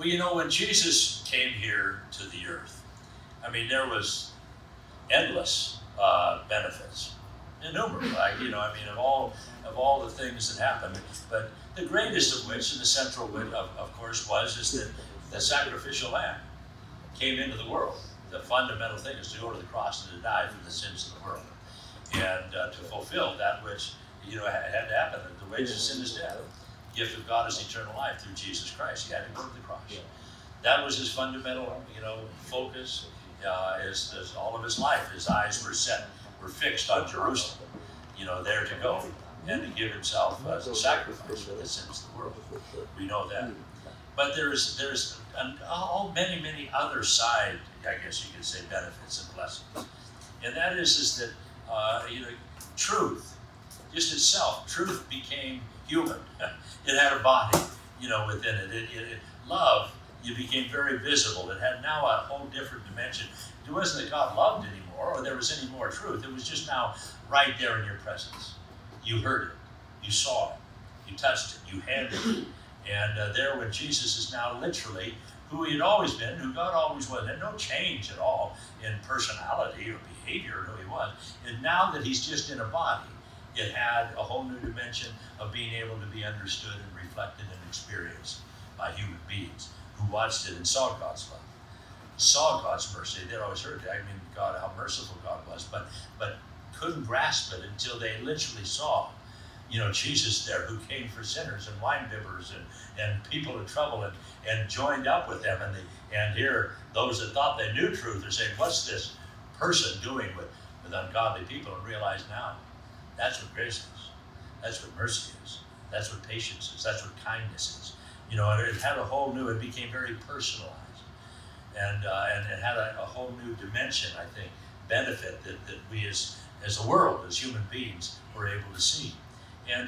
Well, you know, when Jesus came here to the earth, I mean, there was endless benefits, innumerable. Of all the things that happened, but the greatest of which, and the central of course, is that the sacrificial lamb came into the world. The fundamental thing is to go to the cross and to die for the sins of the world, and to fulfill that which had to happen. The wages of sin is death. The gift of God is eternal life through Jesus Christ. He had to go to the cross. That was his fundamental, focus. As all of his life, his eyes were fixed on Jerusalem. There to go and to give himself as a sacrifice for the sins of the world. We know that. But there's many other side, I guess you could say, benefits and blessings. And that is that truth, just itself, truth became human. It had a body, within it. Love, it became very visible. It had now a whole different dimension. It wasn't that God loved anymore, or there was any more truth. It was just now right there in your presence. You heard it, you saw it, you touched it, you handled it. And there when Jesus is now literally who he had always been, who God always was, and no change at all in personality or behavior or who he was. And now that he's just in a body, it had a whole new dimension of being able to be understood and reflected and experienced by human beings who watched it and saw God's love, saw God's mercy. They'd always heard, God, how merciful God was, but couldn't grasp it until they literally saw, Jesus there, who came for sinners and wine bibbers and people in trouble and joined up with them. And here, those that thought they knew truth are saying, what's this person doing with ungodly people? And realize now, that's what grace is. That's what mercy is. That's what patience is. That's what kindness is. And it had a whole new, it became very personalized. And it had a whole new dimension, I think, benefit that we as a world, as human beings, were able to see. And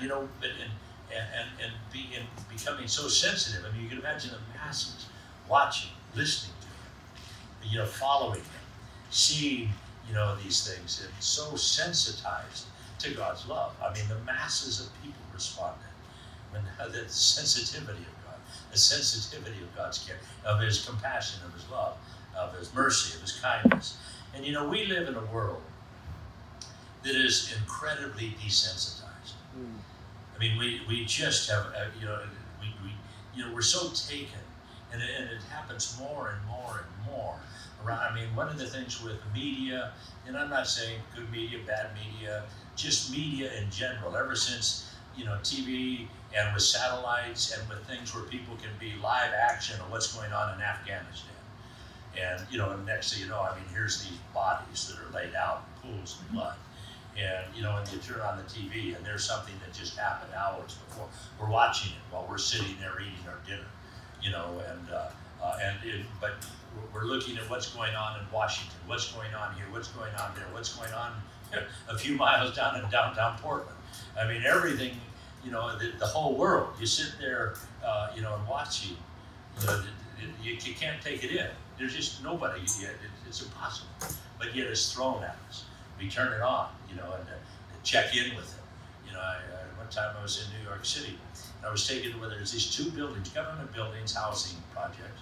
becoming so sensitive. I mean, you can imagine the masses watching, listening to him, following him, seeing, these things, and so sensitized to God's love. I mean, the masses of people responded. The sensitivity of God, the sensitivity of God's care, of his compassion, of his love, of his mercy, of his kindness. And we live in a world that is incredibly desensitized. I mean, we just have, we're so taken, and it happens more and more and more around. I mean, one of the things with media, and I'm not saying good media, bad media, just media in general, ever since, TV and with satellites and with things where people can be live action of what's going on in Afghanistan. And, and next thing you know, I mean, here's these bodies that are laid out in pools of blood. And, and you turn on the TV and there's something that just happened hours before. We're watching it while we're sitting there eating our dinner, but we're looking at what's going on in Washington, what's going on here, what's going on there, what's going on a few miles down in downtown Portland. I mean, everything, the whole world, you sit there, and watching, you can't take it in. There's just nobody, it's impossible. But yet it's thrown at us. We turn it on, and to check in with it. One time I was in New York City, and I was taken to where there's these two buildings, government buildings, housing projects,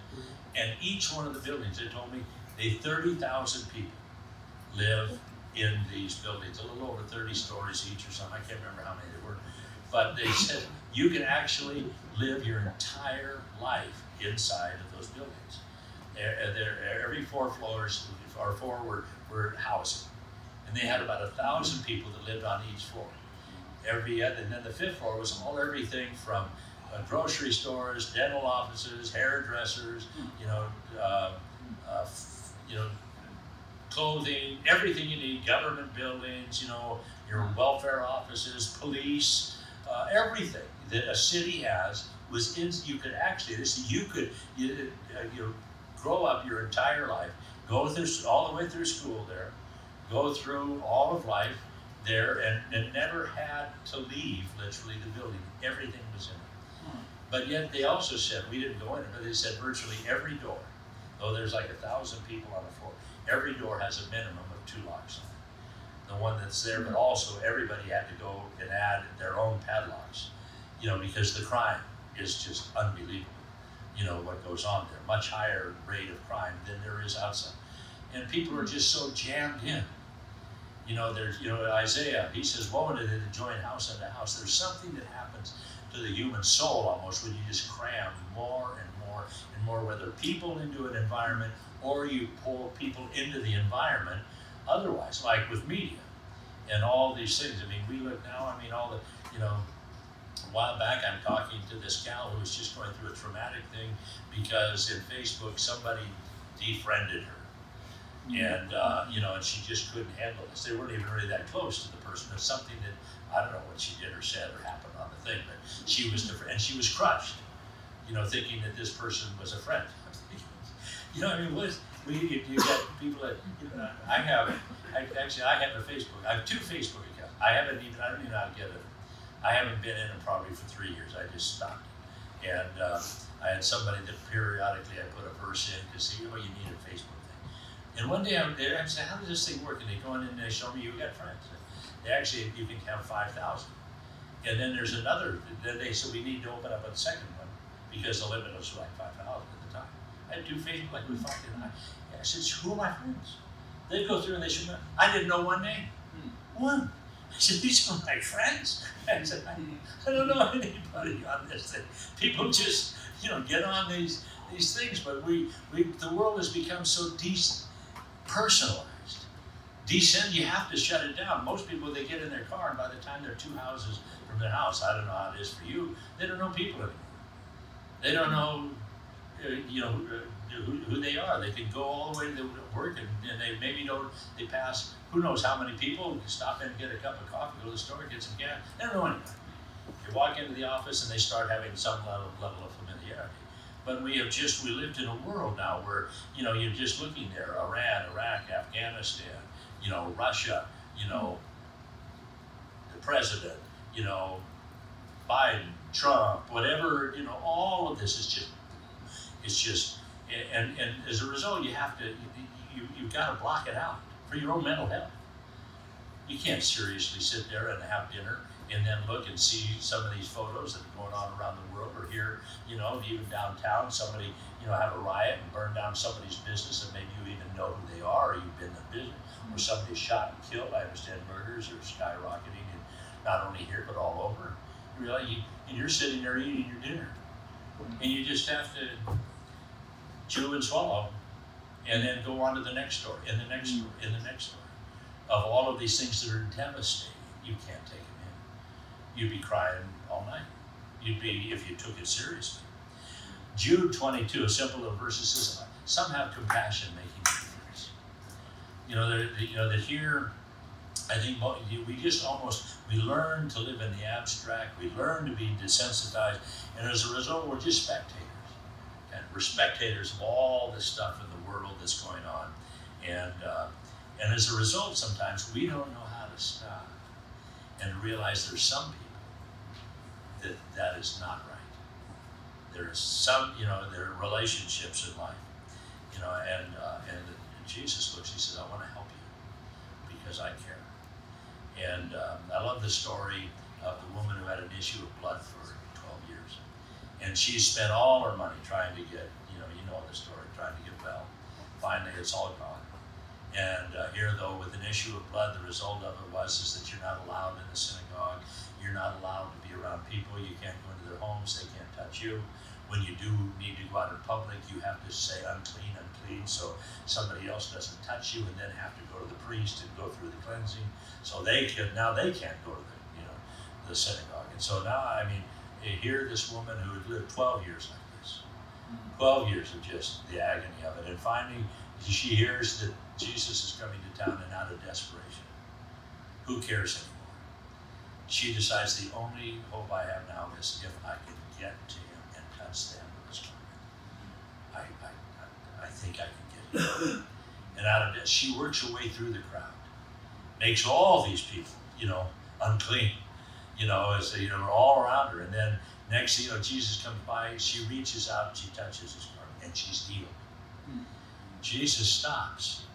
and each one of the buildings, they told me, 30,000 people live in these buildings, a little over 30 stories each or something. I can't remember how many there were. But they said you can actually live your entire life inside of those buildings. Every 4 floors, or 4 were housing. And they had about 1,000 people that lived on each floor. And then the 5th floor was everything from grocery stores, dental offices, hairdressers, clothing, everything you need, government buildings, your welfare offices, police, everything that a city has was in. You could actually, grow up your entire life, go through all the way through school there, go through all of life there, and never had to leave literally the building. Everything was in it. But yet they also said, we didn't go in it, but they said virtually every door, though there's like 1,000 people on the floor, every door has a minimum of 2 locks on it. The one that's there, but also everybody had to go and add their own padlocks, because the crime is just unbelievable. you know, what goes on there. Much higher rate of crime than there is outside. And people are just so jammed in. You know, there's, you know, Isaiah, he says, woe unto thee that join house unto house. There's something that happens to the human soul almost when you just cram more and more and more, whether people into an environment or you pull people into the environment otherwise, like with media and all these things. I mean, we look now, I mean, all the, you know, a while back I'm talking to this gal who was just going through a traumatic thing because in Facebook somebody defriended her. And, you know, and she just couldn't handle this. They weren't even really that close to the person. It's something that, I don't know what she did or said or happened on the thing, but she was different. And she was crushed, you know, thinking that this person was a friend. You know, I mean, you got people that, you know, I have a Facebook, I have 2 Facebook accounts. I don't even know how to get it. I haven't been in them probably for 3 years. I just stopped it. And I had somebody that periodically I put a verse in to see, oh, you need a Facebook. And one day I'm there, I said, how does this thing work? And they go in and they show me, you got friends. They actually, you can have 5,000. And then there's another, then they said, we need to open up a second one because the limit was like 5,000 at the time. I had 2 Facebook, like we fucked it. I said, who are my friends? They'd go through and they should, I didn't know one name. One. I said, these are my friends. I said, I don't know anybody on this thing. People just, you know, get on these things, but the world has become so personalized. You have to shut it down. Most people, they get in their car and by the time they're 2 houses from their house, I don't know how it is for you, they don't know people anymore. They don't know, you know, who they are. They can go all the way to work and they maybe they pass, who knows how many people, stop in and get a cup of coffee, go to the store, get some gas. They don't know anybody. You walk into the office and they start having some level of familiarity. But we lived in a world now where, you know, you're just looking there, Iran, Iraq, Afghanistan, you know, Russia, you know, the president, you know, Biden, Trump, whatever, you know, all of this is just, and as a result, you've got to block it out for your own mental health. You can't seriously sit there and have dinner and then look and see some of these photos that are going on around the world, or here, you know, even downtown, somebody, you know, have a riot and burn down somebody's business and maybe you even know who they are or you've been in the business, or somebody's shot and killed. I understand murders are skyrocketing, and not only here, but all over. You realize and you're sitting there eating your dinner, and you just have to chew and swallow, and then go on to the next story, and the next story, and the next story, of all of these things that are devastating. You can't take them in. You'd be crying all night. You'd be, if you took it seriously. Jude 22, a simple little verse, says, some have compassion making difference. You know, that here, I think we learn to live in the abstract, we learn to be desensitized, and as a result, we're just spectators. And we're spectators of all this stuff in the world that's going on. And as a result, sometimes we don't know how to stop and realize there's some people that is not right. There's some, you know, there are relationships in life, you know, and Jesus looks, he says, I want to help you because I care. And I love the story of the woman who had an issue of blood for 12 years. And she spent all her money trying to get, you know the story, trying to get well. Finally, it's all gone. And here, though, with an issue of blood, the result of it is that you're not allowed in the synagogue. You're not allowed to be around people. You can't go into their homes. They can't touch you. When you do need to go out in public, you have to say unclean, unclean, so somebody else doesn't touch you, and then have to go to the priest and go through the cleansing. So now they can't go to the synagogue. And so now, I mean, here this woman who had lived 12 years like this, 12 years of just the agony of it, and finally she hears that Jesus is coming to town, and out of desperation, who cares anymore? She decides the only hope I have now is if I can get to him and touch them with his garment. I think I can get him. And out of that, she works her way through the crowd, makes all these people, you know, unclean, you know, as they, you know, all around her. And then next thing you know, Jesus comes by, she reaches out and she touches his garment, and she's healed. Jesus stops,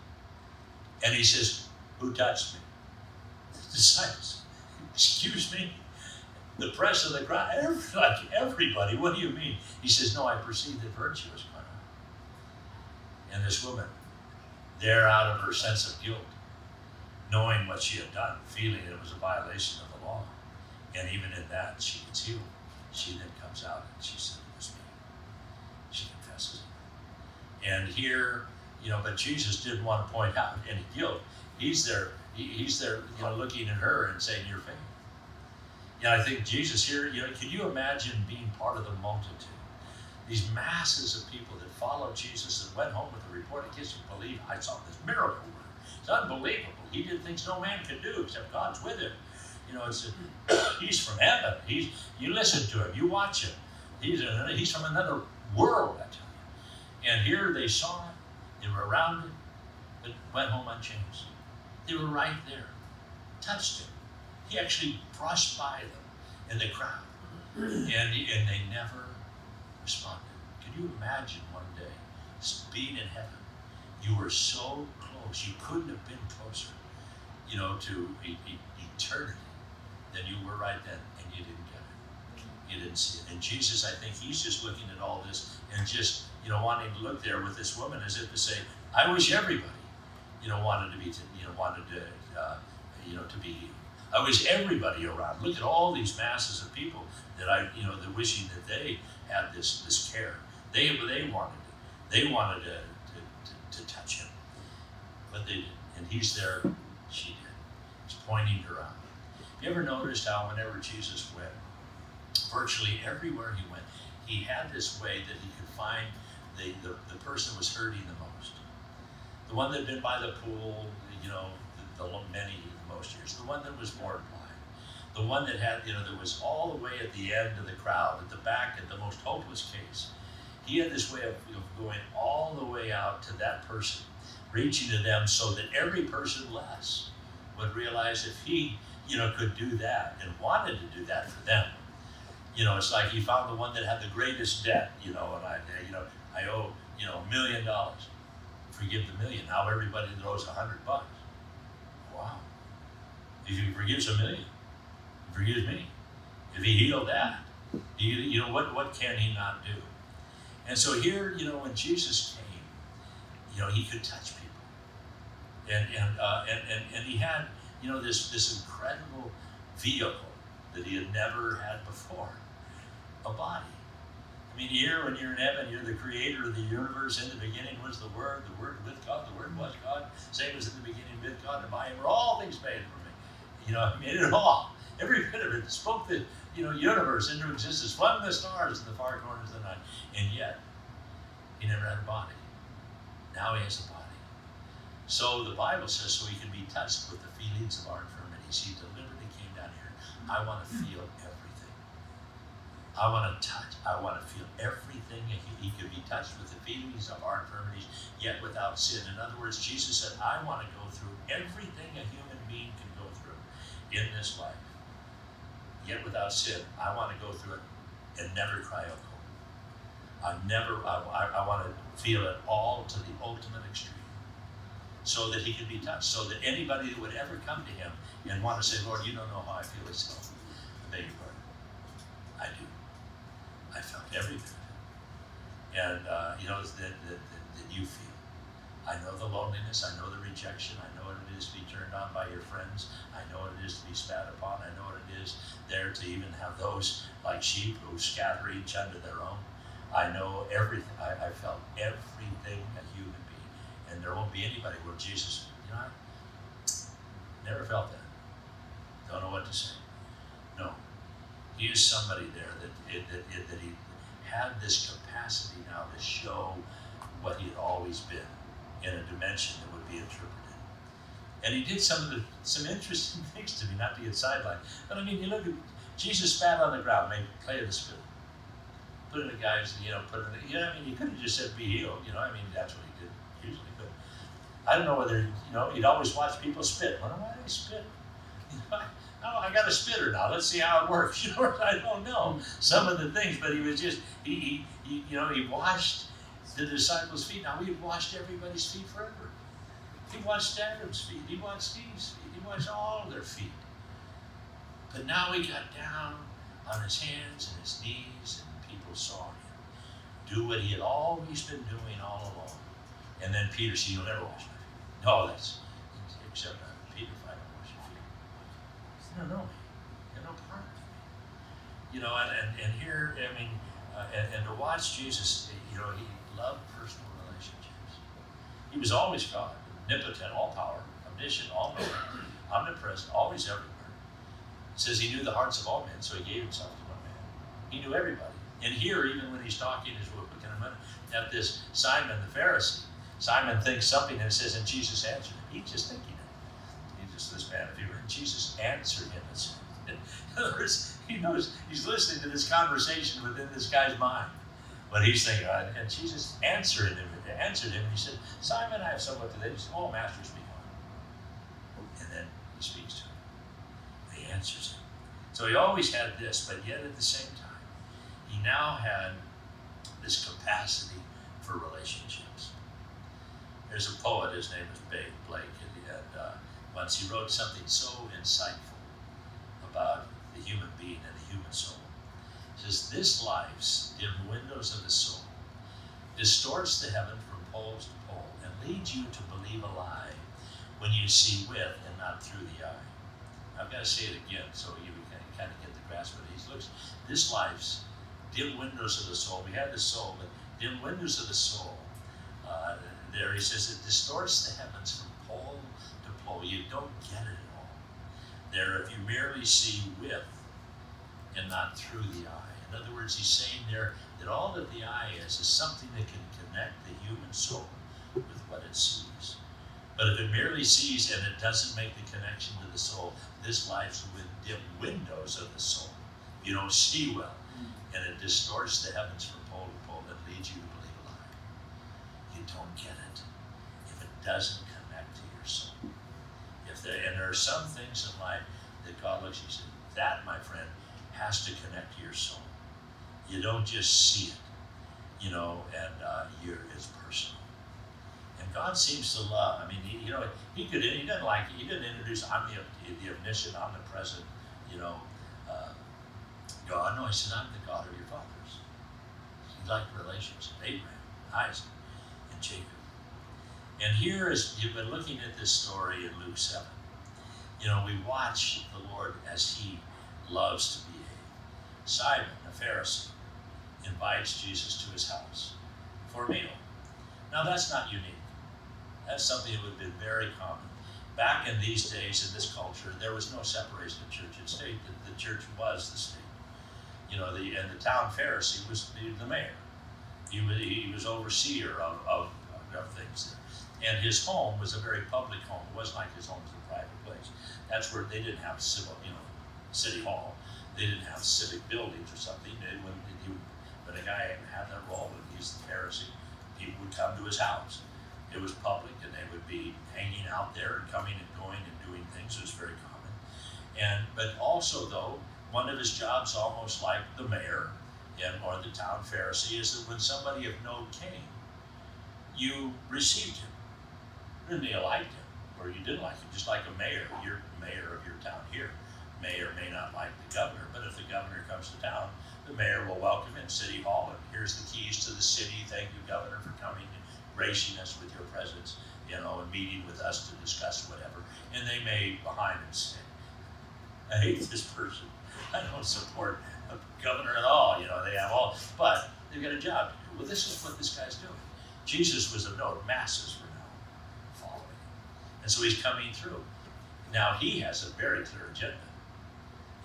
and he says, who touched me? The disciples, excuse me? The press of the crowd, like everybody, what do you mean? He says, no, I perceive that virtue is gone out. And this woman, there out of her sense of guilt, knowing what she had done, feeling it was a violation of the law, and even in that, she gets healed. She then comes out and she said, it was me. She confesses it. And here, but Jesus didn't want to point out any guilt. He's there, looking at her and saying, you're faith. I think Jesus here, can you imagine being part of the multitude? These masses of people that followed Jesus and went home with a report, I guess you believe, I saw this miracle work. It's unbelievable. He did things no man could do except God's with him. He's from heaven. You listen to him, you watch him. He's from another world, I tell you. And here they saw it, they were around it, but went home unchanged. They were right there, touched him. He actually brushed by them in the crowd, and they never responded. Can you imagine one day being in heaven? You were so close, you couldn't have been closer, to eternity than you were right then, and you didn't get it. You didn't see it. And Jesus, I think he's just looking at all this and just, wanting to look there with this woman as if to say, I wish everybody, wanted to be, to be healed. I wish everybody around. Look at all these masses of people that they're wishing that they had this care. They wanted it. They wanted to touch him, but they didn't. And he's there. She did. He's pointing her out. Have you ever noticed how whenever Jesus went, virtually everywhere he went, he had this way that he could find the person who was hurting the most, the one that had been by the pool, the most years, the one that was mortified, the one that had, that was all the way at the end of the crowd, at the back, at the most hopeless case. He had this way of going all the way out to that person, reaching to them so that every person less would realize if he, could do that and wanted to do that for them. It's like he found the one that had the greatest debt, and I owe, $1 million. Forgive the million. Now everybody that owes $100. Wow. If he forgives $1 million, he forgives me. If he healed that, what can he not do? And so here, when Jesus came, he could touch people, and he had, this incredible vehicle that he had never had before, a body. I mean, here when you're in heaven, you're the creator of the universe. In the beginning was the Word with God, the Word was God. Same as in the beginning with God, and by him were all things made for me. I mean, it all, every bit of it spoke the, universe into existence, flung the stars in the far corners of the night, and yet he never had a body. Now he has a body. So the Bible says, so he can be touched with the feelings of our infirmities. He deliberately came down here. I want to feel everything. I want to touch. I want to feel everything. He could be touched with the feelings of our infirmities, yet without sin. In other words, Jesus said, I want to go through everything a human being can go through in this life, yet without sin. I want to go through it and never cry out cold. I want to feel it all to the ultimate extreme, so that he can be touched, so that anybody that would ever come to him and want to say, Lord, you don't know how I feel myself. I beg your pardon. I do. I felt every bit of it. And, that you feel. I know the loneliness. I know the rejection. I know what it is to be turned on by your friends. I know what it is to be spat upon. I know what it is there to even have those like sheep who scatter each unto their own. I know everything. I felt everything a human being. And there won't be anybody where Jesus, I never felt that. Don't know what to say. No. He is somebody there that he had this capacity now to show what he had always been in a dimension that would be interpreted. And he did some interesting things to me, not to get sidelined. But I mean, you look at Jesus spat on the ground, made clay of the spittle. Put in the guys, he could have just said be healed, that's what he did usually. But I don't know whether, he'd always watch people spit. Why do they spit? I got a spitter now. Let's see how it works. I don't know some of the things, but he was just, he washed the disciples' feet. Now we've washed everybody's feet forever. He washed Adam's feet. He washed Steve's feet. He washed all their feet. But now he got down on his hands and his knees, and people saw him do what he had always been doing all along. And then Peter said, "You'll never wash my feet." "No, that's, except Peter, if I don't wash your feet." He said, "No, no, you're no part of me." You know, and here, I mean, and to watch Jesus, you know, he loved personal relationships. He was always God, omnipotent, all power, omniscient, all knowing, omnipresent, always everywhere. It says he knew the hearts of all men, so he gave himself to one man. He knew everybody. And here, even when he's talking, is what we're going to have this Simon the Pharisee. Simon thinks something, and it says, and Jesus answered him. He's just thinking it. He's just this man. And Jesus answered him. In other words, he knows he's listening to this conversation within this guy's mind. But he's thinking, and Jesus answered him. And he said, "Simon, I have somewhat to say." He said, "Oh, Master, speak on." And then he speaks to him. He answers him. So he always had this, but yet at the same time, he now had this capacity for relationships. There's a poet, his name is Blake, and once he wrote something so insightful about the human being and the human soul. He says, "This life's dim windows of the soul distorts the heaven from poles to pole and leads you to believe a lie when you see with and not through the eye." I've got to say it again so you can kind of get the grasp of it. He looks, this life's dim windows of the soul. We have the soul, but dim windows of the soul. There he says it distorts the heavens from pole to pole. You don't get it at all. There, if you merely see with and not through the eye. In other words, he's saying there that all that the eye is something that can connect the human soul with what it sees. But if it merely sees and it doesn't make the connection to the soul, this life's with dim windows of the soul. You don't see well, and it distorts the heavens from pole to pole and leads you to believe a lie. You don't get it if it doesn't connect to your soul. And there are some things in life that God looks at and says, that, my friend, has to connect to your soul. You don't just see it, you know, and it's personal. And God seems to love. I mean, he doesn't like it. He didn't introduce, I'm the omniscient, omnipresent, you know, God. No, he said, I'm the God of your fathers. He liked relationships, Abraham, Isaac, and Jacob. And here, as you've been looking at this story in Luke 7, you know, we watch the Lord as he loves to behave. Simon, a Pharisee, invites Jesus to his house for a meal. Now, that's not unique. That's something that would have been very common. Back in these days, in this culture, there was no separation of church and state. The church was the state. You know, and the town Pharisee was the mayor. He was overseer of things there. And his home was a very public home. It wasn't like his home was a private place. That's where they didn't have city hall. They didn't have civic buildings or something. When a guy had that role, and he's the Pharisee, people would come to his house. It was public, and they would be hanging out there and coming and going and doing things. It was very common. But also, though, one of his jobs, almost like the mayor or the town Pharisee, is that when somebody of note came, you received him. And you liked him, or you didn't like him, just like a mayor. You're mayor of your town here. Mayor may not like the governor, but if the governor comes to town, the mayor will welcome him in City Hall, and here's the keys to the city. Thank you, Governor, for coming and gracing us with your presence, you know, and meeting with us to discuss whatever. And they may behind him say, I hate this person. I don't support a governor at all. You know, they have all, but they've got a job to do. Well, this is what this guy's doing. Jesus was of note. Masses were now following him. And so he's coming through. Now he has a very clear agenda,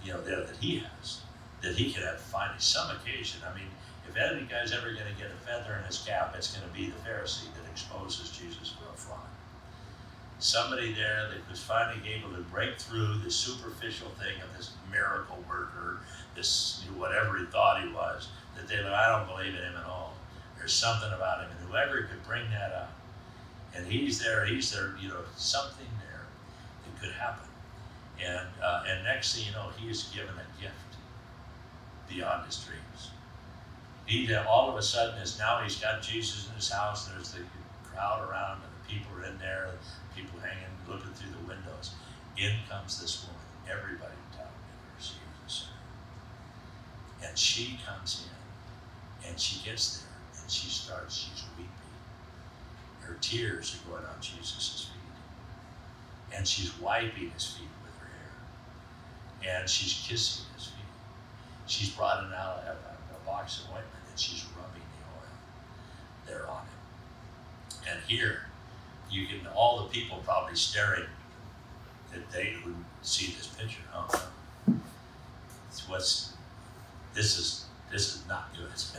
you know, there that he has, that he could have finally some occasion. I mean, if any guy's ever going to get a feather in his cap, it's going to be the Pharisee that exposes Jesus for a fraud. Somebody there that was finally able to break through the superficial thing of this miracle worker, this whatever he thought he was, that they like, I don't believe in him at all. There's something about him, and whoever could bring that up, and he's there, you know, something there that could happen. And next thing you know, he is given a gift beyond his dreams. He all of a sudden now he's got Jesus in his house. There's the crowd around, and the people are in there, people hanging, looking through the windows. In comes this woman. Everybody in town never sees a sinner. And she comes in, and she gets there, and she's weeping. Her tears are going on Jesus' feet. And she's wiping his feet with her hair. And she's kissing his feet. She's brought in out a box of ointment, and she's rubbing the oil there on him. And here, you can, all the people probably staring, that they would see this picture. Oh, this is not good. This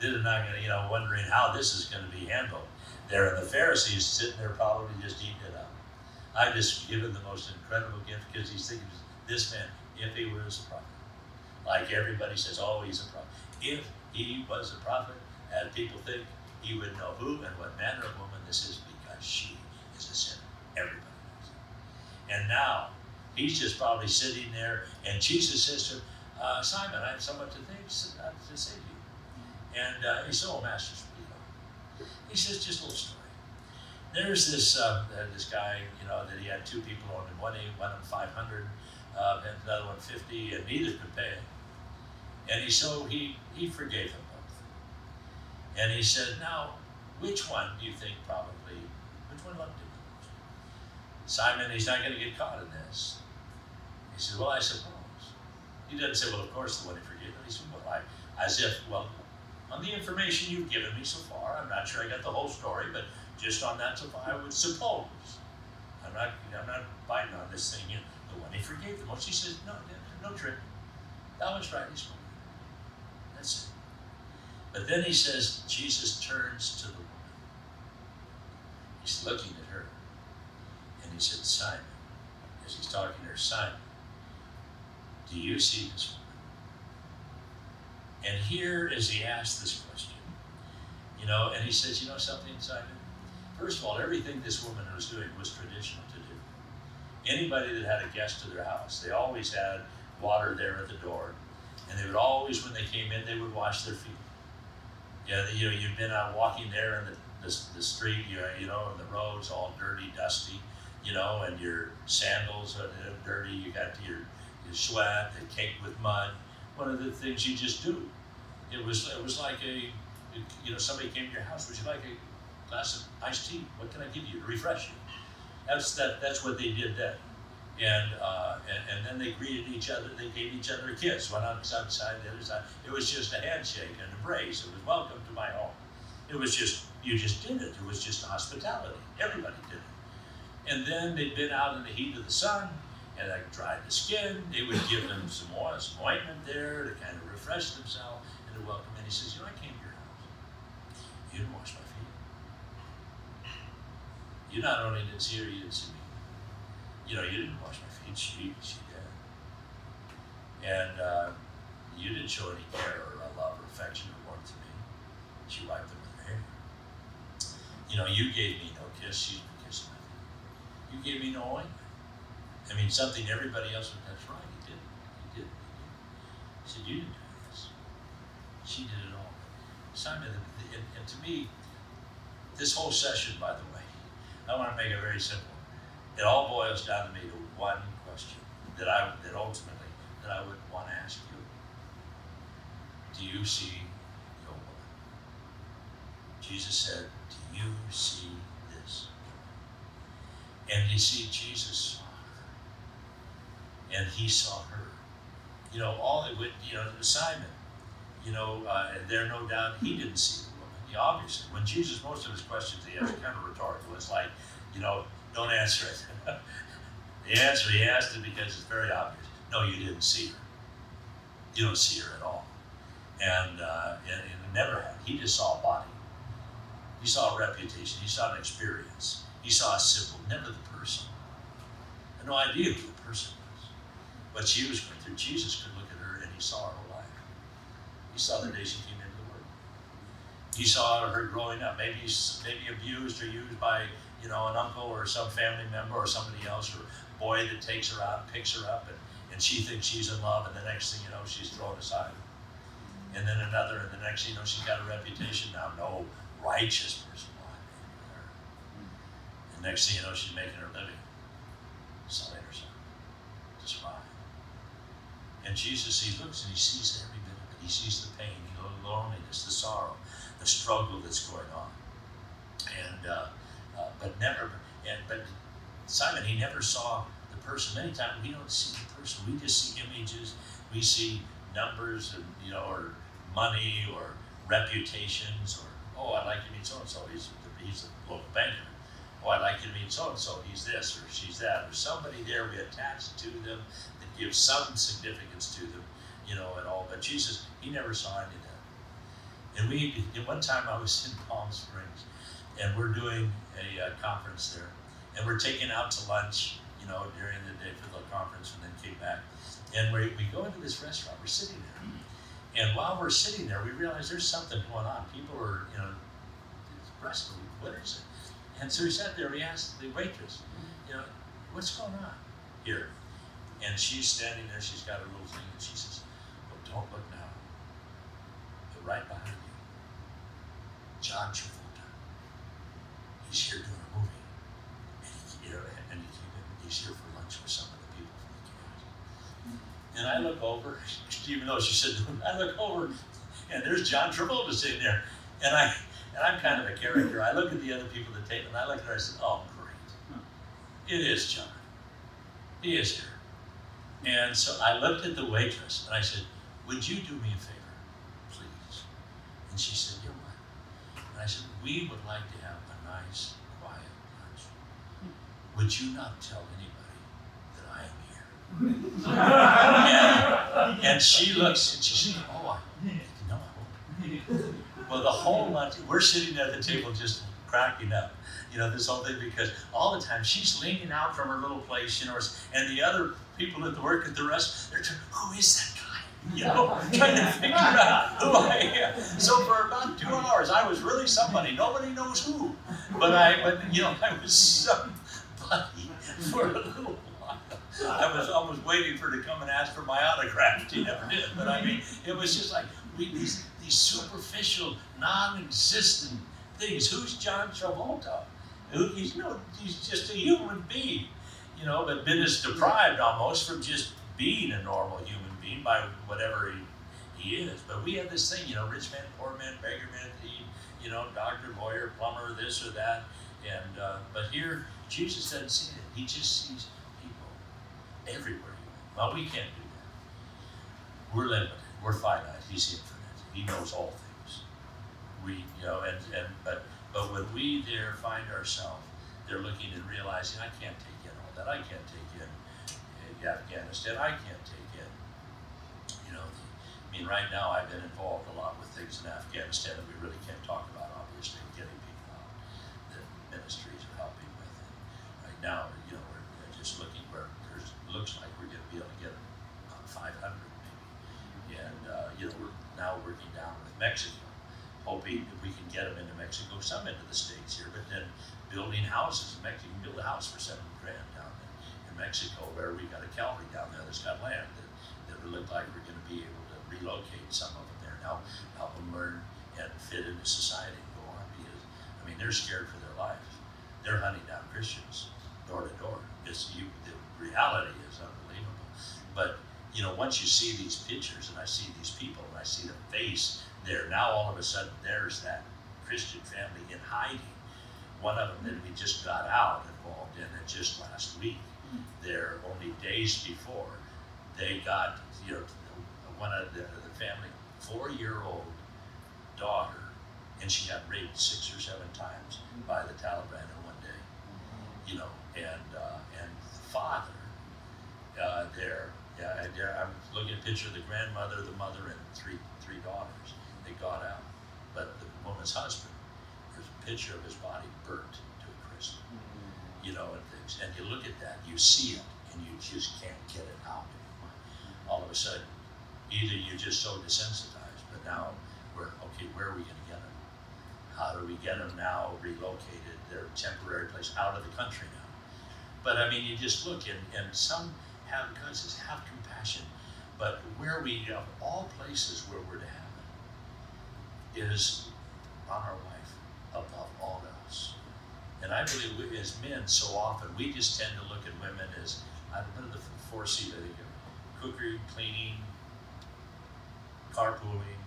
is not going to, wondering how this is going to be handled. There, and the Pharisees sitting there probably just eating it up. I just given the most incredible gift, because he's thinking, this man, if he was a prophet, like everybody says, oh, he's a prophet. If he was a prophet, and people think, he would know who and what manner of woman this is, because she is a sinner. Everybody knows it. And now, he's just probably sitting there, and Jesus says to him, Simon, I have somewhat to say to you. And he said, oh, Master, he says, just a little story. There's this guy, that he had two people on him. One of them 500, and another one 50, and neither could pay it. And he forgave them both. And he said, now, which one do you think which one loved him the most? Simon, he's not going to get caught in this. He says, well, I suppose. He doesn't say, well, of course, the one he forgave him. He said, well, on the information you've given me so far, I'm not sure I got the whole story, but just on that so far, I would suppose. I'm not biting on this thing. The one he forgave the most. He says, no trick. That was rightly spoken. That's it. But then he says, Jesus turns to the woman. He's looking at her. And he said, Simon, as he's talking to her, Simon, do you see this woman? And here, as he asked this question, and he says, something, Simon? First of all, everything this woman was doing was traditional to do. Anybody that had a guest to their house, they always had water there at the door. And they would always, when they came in, they would wash their feet. Yeah, you've been out walking there in the street, and the roads all dirty, dusty, and your sandals are dirty. You got your sweat, and caked with mud. One of the things you just do. It was like somebody came to your house. Would you like a glass of iced tea? What can I give you to refresh you? That's what they did then. And then they greeted each other. They gave each other a kiss. One on the side, the other side. It was just a handshake, an embrace. It was welcome to my home. It was just, you just did it. It was just hospitality. Everybody did it. And then they'd been out in the heat of the sun, and they dried the skin. They would give them some ointment there to kind of refresh themselves and to welcome. And he says, I came to your house. You didn't wash my feet. You not only didn't see her, you didn't see me. You didn't wash my feet. She did. And you didn't show any care or love or affection or warmth to me. She wiped them with her hair. You gave me no kiss. She's been kissing my feet. You gave me no ointment. Something everybody else would. That's right. He did. He said, you didn't do this. She did it all. Simon, and to me, this whole session, by the way, I want to make it very simple. It all boils down to me to one question that ultimately I would want to ask you. Do you see your woman? Jesus said, do you see this? And you see, Jesus saw her. And he saw her. All it would, Simon, there no doubt he didn't see the woman. Obviously, when Jesus, most of his questions he asked kind of rhetorical. It's like, don't answer it. The answer, he asked it because it's very obvious. No, you didn't see her. You don't see her at all. And never had. He just saw a body. He saw a reputation. He saw an experience. He saw a symbol, never the person. Had no idea who the person was. But she was going through. Jesus could look at her and he saw her whole life. He saw the day she came into the world. He saw her growing up, maybe abused or used by an uncle or some family member or somebody else, or a boy that takes her out, picks her up, and she thinks she's in love, and the next thing you know, she's thrown aside. And then another, and the next thing you know, she's got a reputation now, no righteous person will have anything with her. And next thing you know, she's making her living, selling herself to survive. And Jesus, he looks and he sees every bit of it. He sees the pain, the loneliness, the sorrow, the struggle that's going on. And but Simon, he never saw the person. Many times we don't see the person. We just see images. We see numbers, and or money, or reputations, or oh, I'd like to meet so and so. He's a local banker. Oh, I'd like to meet so and so. He's this or she's that, or somebody there we attach to them that gives some significance to them, and all. But Jesus, he never saw any of that. And one time I was in Palm Springs, and we're doing a conference there, and we're taken out to lunch, during the day for the conference, and then came back. And we go into this restaurant, we're sitting there. And while we're sitting there, we realize there's something going on. People are, wrestling. What is it? And so we sat there, we asked the waitress, what's going on here? And she's standing there, she's got a little thing, and she says, well, don't look now. But right behind you, John Travolta. He's here doing a movie. And he's here for lunch with some of the people from the cast. And I look over, even though she said, I look over, and there's John Travolta sitting there. And I'm kind of a character. I look at the other people at the table, and I look at her, and I said, oh, great. It is John. He is here. And so I looked at the waitress, and I said, would you do me a favor, please? And she said, yeah, what? And I said, we would like to have a nice, quiet lunch. Would you not tell anybody that I am here? and she looks, and she said, oh, no, I won't. Well, the whole lunch, we're sitting at the table just cracking up, this whole thing, because all the time she's leaning out from her little place, and the other people at the work at the rest, they're trying, who is that guy? Trying to figure out who I am. So for about 2 hours, I was really somebody. Nobody knows who, but I was somebody for a little while. I was almost waiting for her to come and ask for my autograph. She never did, but I mean, it was just like these superficial, non-existent things. Who's John Travolta? He's just a human being, but been deprived almost from just being a normal human being by whatever he is. But we have this thing, rich man, poor man, beggar man, thief, doctor, lawyer, plumber, this or that. And but here, Jesus doesn't see it. He just sees people everywhere. Well, we can't do that. We're limited. We're finite. He's infinite. He knows all things. But when we there find ourselves, they're looking and realizing, I can't take in all that. I can't take in Afghanistan. I can't take in, right now I've been involved a lot with things in Afghanistan that we really can't talk about, obviously, getting people out that ministries are helping with. And right now, we're just looking where looks like we're going to be able to get about 500 maybe. And, we're now working down with Mexico, hoping that we can get them into Mexico, some into the States here, but then building houses in Mexico. You can build a house for $7 grand down in Mexico, where we got a Calvary down there that's got land that would look like we're going to be able to relocate some of them there now, help them learn and fit into society and go on, because, they're scared for their lives. They're hunting down Christians door to door. The reality is unbelievable. But, once you see these pictures, and I see these people, and I see the face there, now all of a sudden there's that Christian family in hiding. One of them that we just got out involved in it just last week. There, only days before, they got, one of the family, 4-year-old daughter, and she got raped 6 or 7 times by the Taliban in one day. And the father I'm looking at a picture of the grandmother, the mother, and three daughters. They got out, but the woman's husband, there's a picture of his body burnt to a crisp. And things. And you look at that, you see it, and you just can't get it out anymore. All of a sudden, either you're just so desensitized, but now where are we going to get them? How do we get them now relocated, their temporary place, out of the country now? But you just look, and some have, God says, have compassion. But where we, of all places where we're to have it, is on our wife above all else. And I believe we, as men, so often, we just tend to look at women as, I don't know, the 4 C's, I think, cookery, cleaning, carpooling,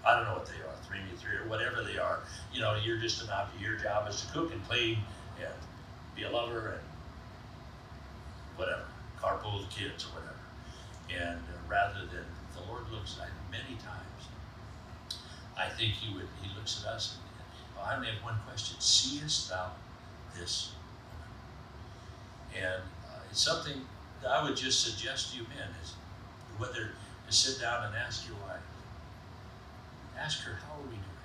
I don't know what they are, 3-3 or whatever they are. You know, you're just an object. Your job is to cook and clean and be a lover and whatever, carpool the kids or whatever. And rather than, the Lord looks at many times, I think he looks at us and, well, I only have one question. Seest thou this woman? And it's something that I would just suggest to you men is whether to sit down and ask your wife. Ask her, how are we doing?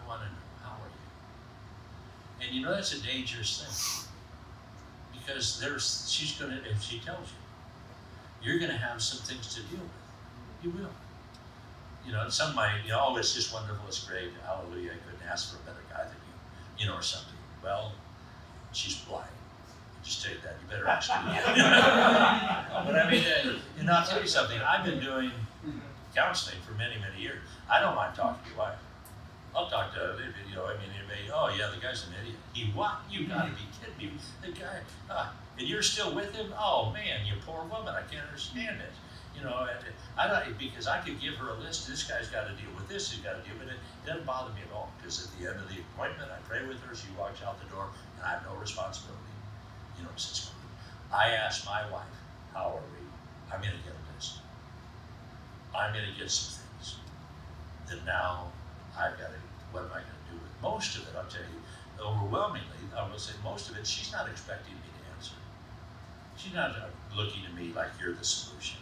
I want to know, how are you? And you know, that's a dangerous thing. Because she's going to, if she tells you, you're going to have some things to deal with. You will. You know, some might, you know, oh, it's just wonderful, it's great, hallelujah, I couldn't ask for a better guy than you know, or something. Well, she's blind. Just take that, you better ask her. But I mean, and I'll tell you something, I've been doing counseling for many, many years. I don't mind talking to your wife. I'll talk to, you know, I mean, anybody, oh yeah, the guy's an idiot. He what? You gotta be kidding me. The guy, and you're still with him? Oh man, you poor woman, I can't understand it. You know, I don't, because I could give her a list, this guy's got to deal with this, he's got to deal with it. It doesn't bother me at all, because at the end of the appointment, I pray with her, she walks out the door, and I have no responsibility. You know, since I asked my wife, how are we? I'm going to get a list. I'm going to get some things that now I've got to, what am I going to do with most of it? I'll tell you, overwhelmingly, I will say most of it, she's not expecting me to answer. She's not looking at me like you're the solution.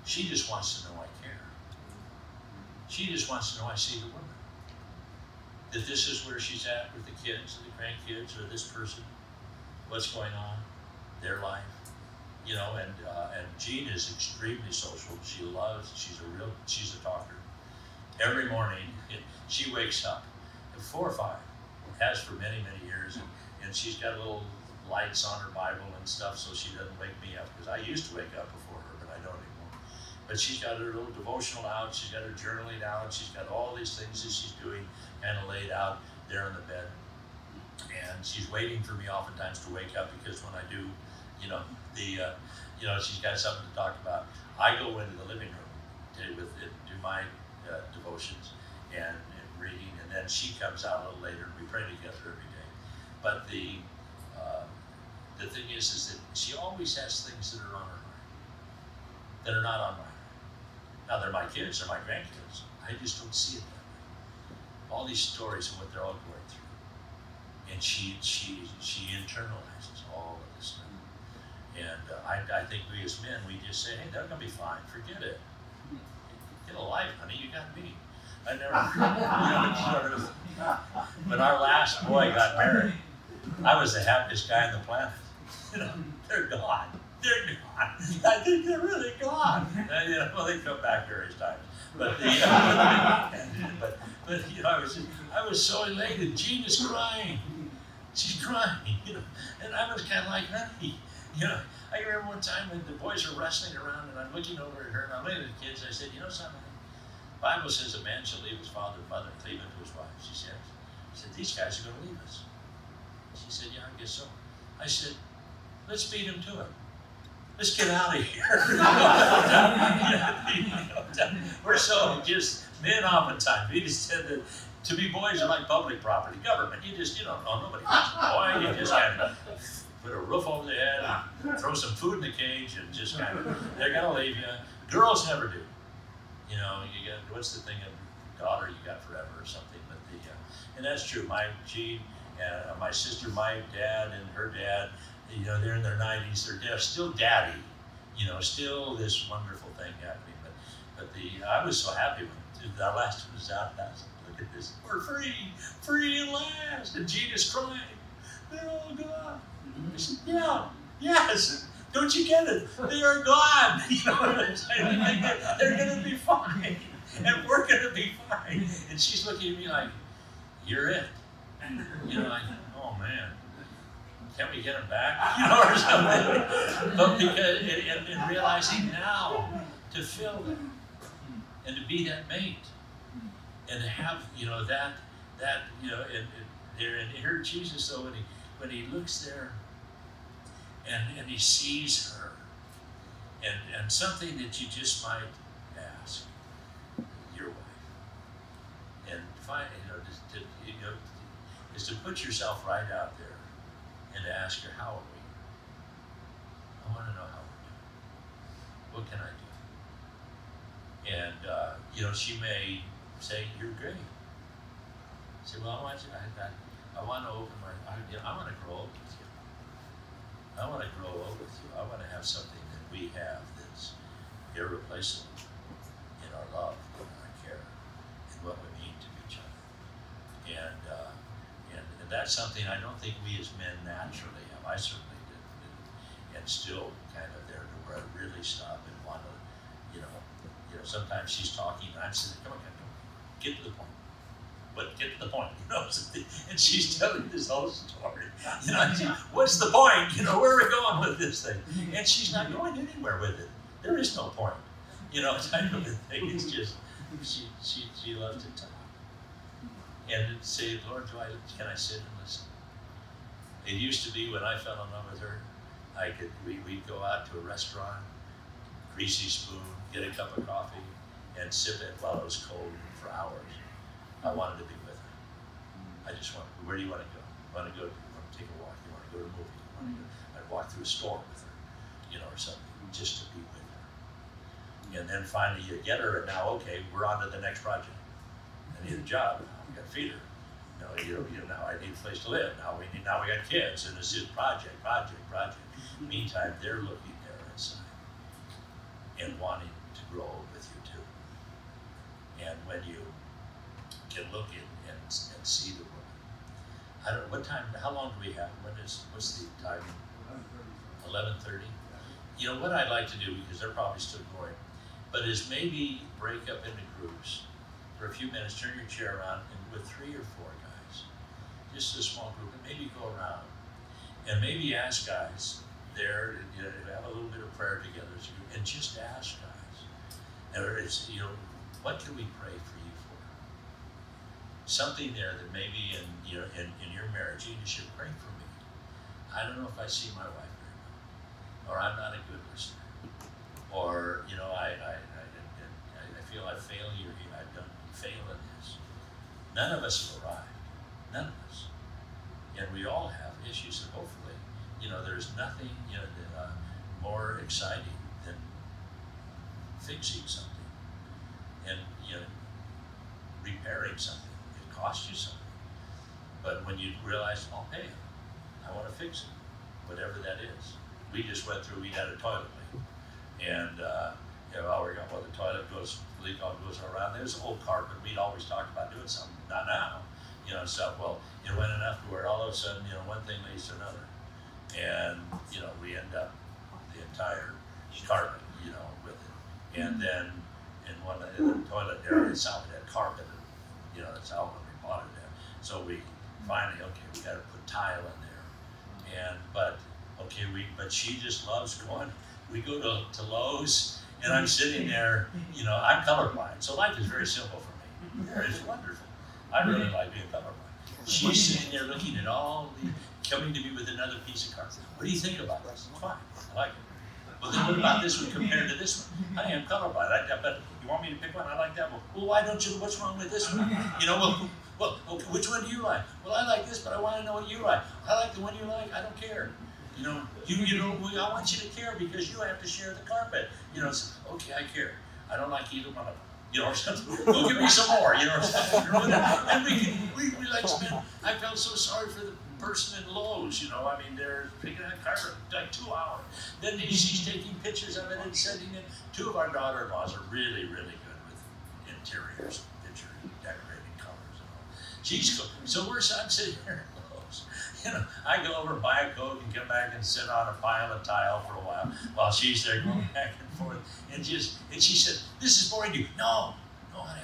She just wants to know I care. She just wants to know I see the woman. That this is where she's at with the kids, the grandkids, or this person. What's going on, their life. You know, and Jean is extremely social. She's a talker. Every morning, she wakes up at 4 or 5, has for many, many years, and she's got little lights on her Bible and stuff so she doesn't wake me up, because I used to wake up before her, but I don't anymore. But she's got her little devotional out, she's got her journaling out, she's got all these things that she's doing kind of laid out there in the bed. And she's waiting for me oftentimes to wake up, because when I do, you know, you know, she's got something to talk about. I go into the living room do my devotions and reading, and then she comes out a little later and we pray together every day. But the thing is that she always has things that are on her mind, that are not on my mind. Now they're my kids, they're my grandkids. I just don't see it that way. All these stories and what they're all going through. And she internalizes all of this stuff. And I think we as men, we just say, hey, they're going to be fine. Forget it. Get a life, honey. You got me. I never, when our last boy got married, I was the happiest guy on the planet. You know, they're gone. They're gone. I think they're really gone. And, you know, well, they come back various times. But you know, I was so elated. Jean is crying. She's crying, you know, and I was kind of like, honey, you know. I remember one time when the boys were wrestling around, and I'm looking over at her, and I'm looking at the kids. I said, you know something? The Bible says a man shall leave his father and mother and cleave unto his wife. She said, these guys are going to leave us. She said, yeah, I guess so. I said, let's beat them to it. Let's get out of here. We're so just men oftentimes. We just tend to be boys are like public property, government. You just, you don't know, nobody wants a boy. You just kind of put a roof over the head and throw some food in the cage and just kind of, they're going to leave you. Girls never do. You know, you get, what's the thing of daughter you got forever or something. But and that's true. My Jean, my sister, my dad and her dad, you know, they're in their 90s. They're still daddy. You know, still this wonderful thing happening. But I was so happy when that last one was out. Look at this. We're free at last. And Jean is crying. They're all gone. I said, yeah, yes. Don't you get it? They are gone. You know what I'm saying? They're going to be fine. And we're going to be fine. And she's looking at me like, you're it. You know, like, oh man. Can't we get them back? You know, or something. But because, and realizing now to fill them and to be that mate and to have, you know, that you know, and here Jesus, though, when he looks there and he sees her and something that you just might have, ask your wife. And find, is to put yourself right out there and to ask her, how are we? I want to know how we're doing. What can I do? And, she may say, you're great. Say, well, I want to open my, I want to grow up with you. I want to grow up with you. I want to have something that we have that's irreplaceable in our love, in our care, and what we mean to each other. And that's something I don't think we as men naturally have. I certainly didn't. And still kind of there to where I really stop and want to, sometimes she's talking and I'm saying, come on, get to the point. But get to the point, and she's telling this whole story. What's the point? Where are we going with this thing? And she's not going anywhere with it. There is no point. Type of a thing. It's just she loves to talk. And say, Lord, can I sit and listen? It used to be when I fell in love with her, we'd go out to a restaurant, greasy spoon, get a cup of coffee, and sip it while it was cold for hours. I wanted to be with her. I just wanted, where do you want to go? You want to take a walk? You want to go to a movie? I'd walk through a store with her, or something, just to be with her. And then finally you get her, and now, okay, we're on to the next project. I need a job. I've got to feed her. Now I need a place to live. Now we got kids, and this is project. Meantime, they're looking there inside and wanting to grow with you too. And when you can look in and see the woman. I don't know what time. How long do we have? What's the time? 11:30. What I'd like to do, because they're probably still going, but is maybe break up into groups for a few minutes. Turn your chair around, and with 3 or 4 guys, just a small group, and maybe go around and maybe ask guys there. Have a little bit of prayer together, and just ask guys. Or it's what can we pray for you for? Something there that maybe in your marriage you should pray for me. I don't know if I see my wife very well, or I'm not a good listener, or I feel I fail here. I've done fail in this. None of us have arrived. None of us, and we all have issues. And hopefully, there's nothing more exciting than fixing something and repairing something. Cost you something, but when you realize, I'll pay it. I want to fix it, whatever that is. We just went through. We had a toilet leak, and the toilet leak goes around. There's an old carpet. We'd always talked about doing something. Not now, stuff. Well, it went enough to where all of a sudden, one thing leads to another, and we end up the entire carpet, with it, and then in one of the toilet areas, south had carpet. That's how when we bought it in. So we finally, we got to put tile in there. But she just loves going. We go to Lowe's, and I'm sitting there, I'm colorblind. So life is very simple for me. It's wonderful. I really like being colorblind. She's sitting there looking at all coming to me with another piece of carpet. What do you think about this? It's fine. I like it. Well, then what about this one compared to this one? I am colorblind. But you want me to pick one? I like that one. Well, why don't you? What's wrong with this one? Well, which one do you like? Well, I like this, but I want to know what you like. I like the one you like. I don't care. I want you to care because you have to share the carpet. Okay, I care. I don't like either one of them. Or something. Go give me some more. Or something. And we like spend. I felt so sorry for the person in Lowe's. They're picking out carpet like 2 hours. Then she's taking pictures of it and sending it. 2 of our daughter-in-laws are really, really good with interiors, picture decorating colors and all. So I'm sitting here in Lowe's. I go over and buy a Coke and come back and sit on a pile of tile for a while she's there going back and forth. And she said, "This is boring to you." No, honey,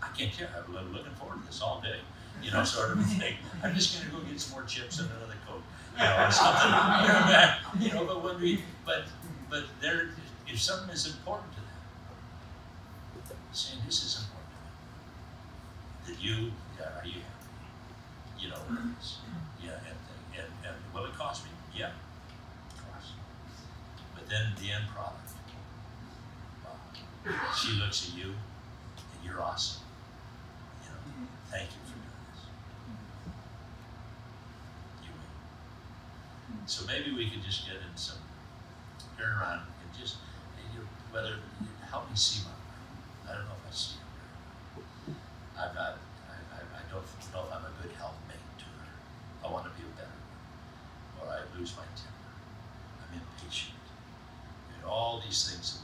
I can't tell. I've been looking forward to this all day. Sort of a thing. I'm just going to go get some more chips and another Coke, or something. But there, if something is important to them, saying this is important to me, that are you happy? What it is. And will it cost me? Yeah, of course. But then the end product, wow, She looks at you, and you're awesome. You know, thank you for doing this. You win. So maybe we could just get in some, turn around and just, whether, help me see my wife. I don't know if I see her very well. I'm not, I don't know if I'm a good helpmate to her. I want to be a better one. Or I lose my temper. I'm impatient. And all these things that